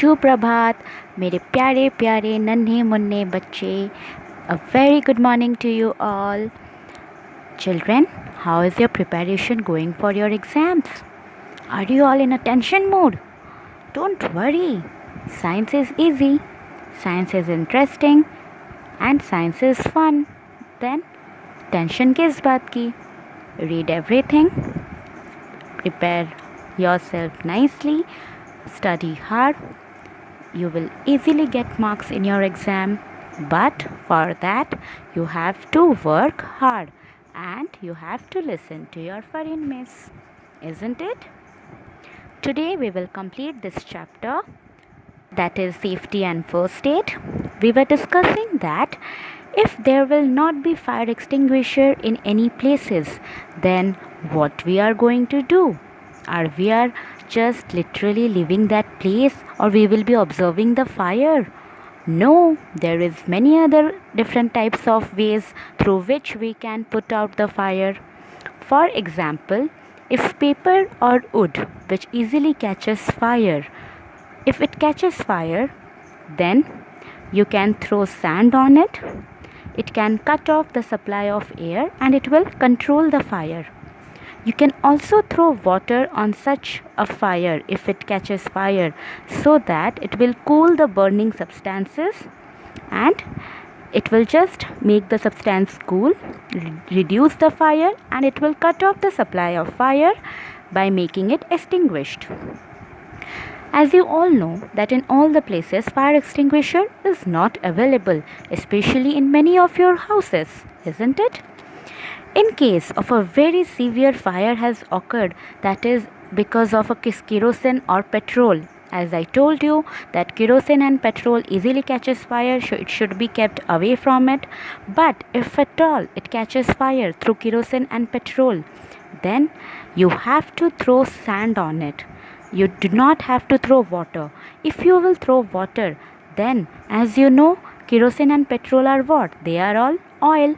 सुप्रभात मेरे प्यारे प्यारे नन्हे मुन्ने बच्चे. A very good morning to you all. Children, how is your preparation going for your exams? Are you all in a tension mood? Don't worry. Science is easy. Science is interesting. And science is fun. Then tension किस बात की? Read everything. Prepare yourself nicely. Study hard. You will easily get marks in your exam, but for that you have to work hard and you have to listen to your foreign miss, isn't it? Today we will complete this chapter, that is safety and first aid. We were discussing that if there will not be fire extinguisher in any places, then what we are going to do? Are we are just literally leaving that place, or we will be observing the fire? No, there is many other different types of ways through which we can put out the fire. For example, if paper or wood which easily catches fire, if it catches fire, then you can throw sand on it. It can cut off the supply of air and it will control the fire. You can also throw water on such a fire if it catches fire, so that it will cool the burning substances and it will just make the substance cool, reduce the fire, and it will cut off the supply of fire by making it extinguished. As you all know that in all the places fire extinguisher is not available, especially in many of your houses, isn't it? In case of a very severe fire has occurred, that is because of a kerosene or petrol, as I told you that kerosene and petrol easily catches fire, so it should be kept away from it. But if at all it catches fire through kerosene and petrol, then you have to throw sand on it. You do not have to throw water. If you will throw water, then as you know, kerosene and petrol are what? They are all oil.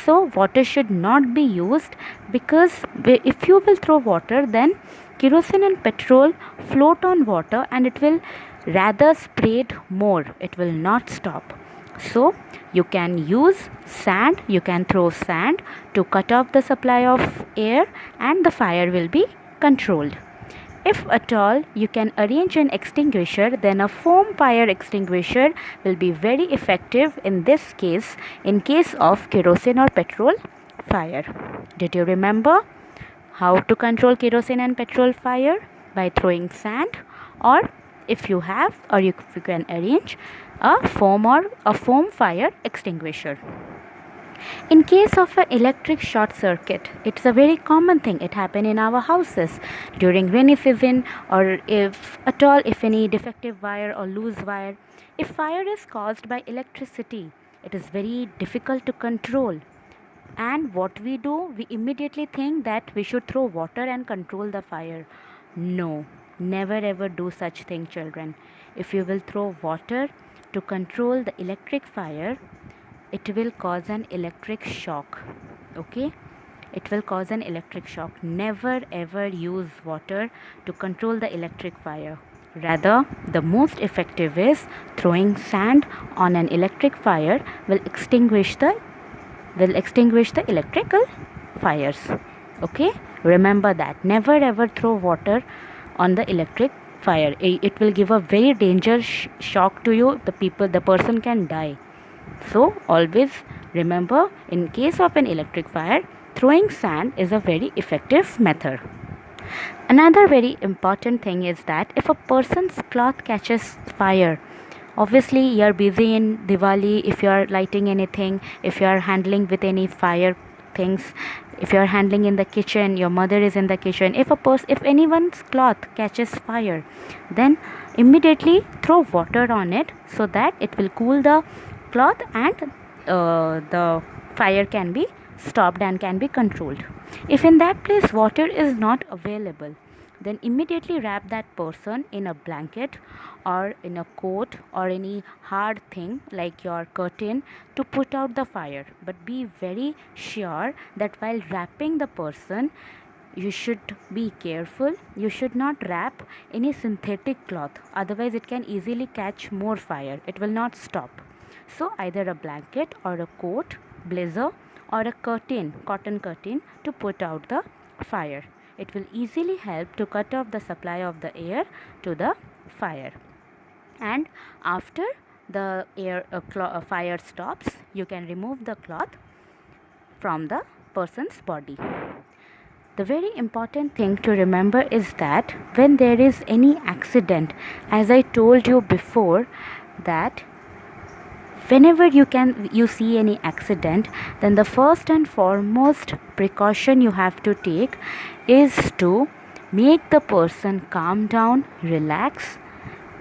So water should not be used, because if you will throw water, then kerosene and petrol float on water and it will rather spread more. It will not stop. So you can use sand, you can throw sand to cut off the supply of air and the fire will be controlled. If at all you can arrange an extinguisher, then a foam fire extinguisher will be very effective in this case, in case of kerosene or petrol fire. Did you remember how to control kerosene and petrol fire? By throwing sand, or if you have, or if you can arrange a foam fire extinguisher. In case of an electric short circuit, it's a very common thing. It happens in our houses during rainy season, or if at all, if any defective wire or loose wire. If fire is caused by electricity, it is very difficult to control. And what we do, we immediately think that we should throw water and control the fire. No, never ever do such thing, children. If you will throw water to control the electric fire, it will cause an electric shock. Okay, it will cause an electric shock. Never ever use water to control the electric fire. Rather, the most effective is throwing sand on an electric fire will extinguish the electrical fires. Okay, remember that. Never ever throw water on the electric fire. It will give a very dangerous shock to you. The person can die. So always remember, in case of an electric fire, throwing sand is a very effective method. Another very important thing is that if a person's cloth catches fire, obviously you are busy in Diwali, if you are lighting anything, if you are handling with any fire things, if you are handling in the kitchen, your mother is in the kitchen, if anyone's cloth catches fire, then immediately throw water on it so that it will cool the cloth and the fire can be stopped and can be controlled. If in that place water is not available, then immediately wrap that person in a blanket or in a coat or any hard thing like your curtain to put out the fire. But be very sure that while wrapping the person, you should be careful. You should not wrap any synthetic cloth, otherwise it can easily catch more fire. It will not stop. So either a blanket or a coat, blazer, or a curtain, cotton curtain, to put out the fire. It will easily help to cut off the supply of the air to the fire. And after the fire stops, you can remove the cloth from the person's body. The very important thing to remember is that when there is any accident, as I told you before, that whenever you see any accident, then the first and foremost precaution you have to take is to make the person calm down, relax.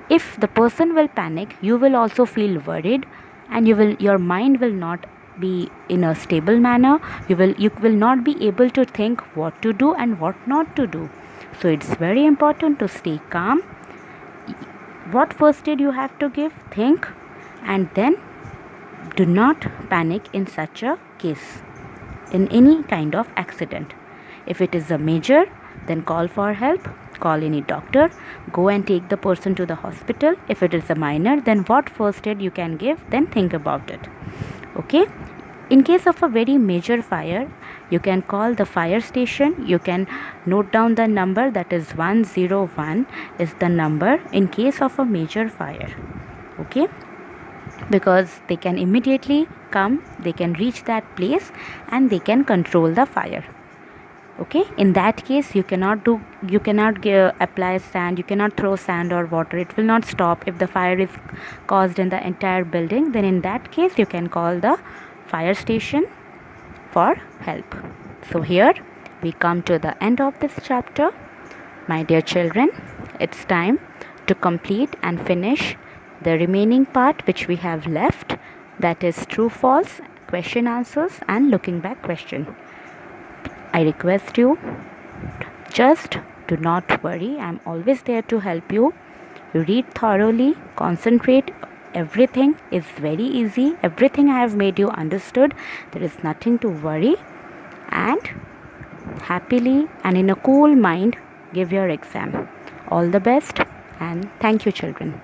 If the person will panic, you will also feel worried, and your mind will not be in a stable manner. You will not be able to think what to do and what not to do. So it's very important to stay calm. What first aid you have to give, think, and then do not panic in such a case, in any kind of accident. If it is a major, then call for help, call any doctor, go and take the person to the hospital. If it is a minor, then what first aid you can give, then think about it. Okay? In case of a very major fire, you can call the fire station. You can note down the number, that is 101 is the number in case of a major fire. Okay? Because they can immediately come, they can reach that place, and they can control the fire. Okay, in that case you cannot apply sand, you cannot throw sand or water. It will not stop. If the fire is caused in the entire building, then in that case you can call the fire station for help. So here we come to the end of this chapter. My dear children, it's time to complete and finish the remaining part which we have left, that is true false, question answers, and looking back question. I request you, just do not worry. I'm always there to help you. You read thoroughly, concentrate. Everything is very easy. Everything I have made you understood. There is nothing to worry. And happily and in a cool mind, give your exam. All the best, and thank you, children.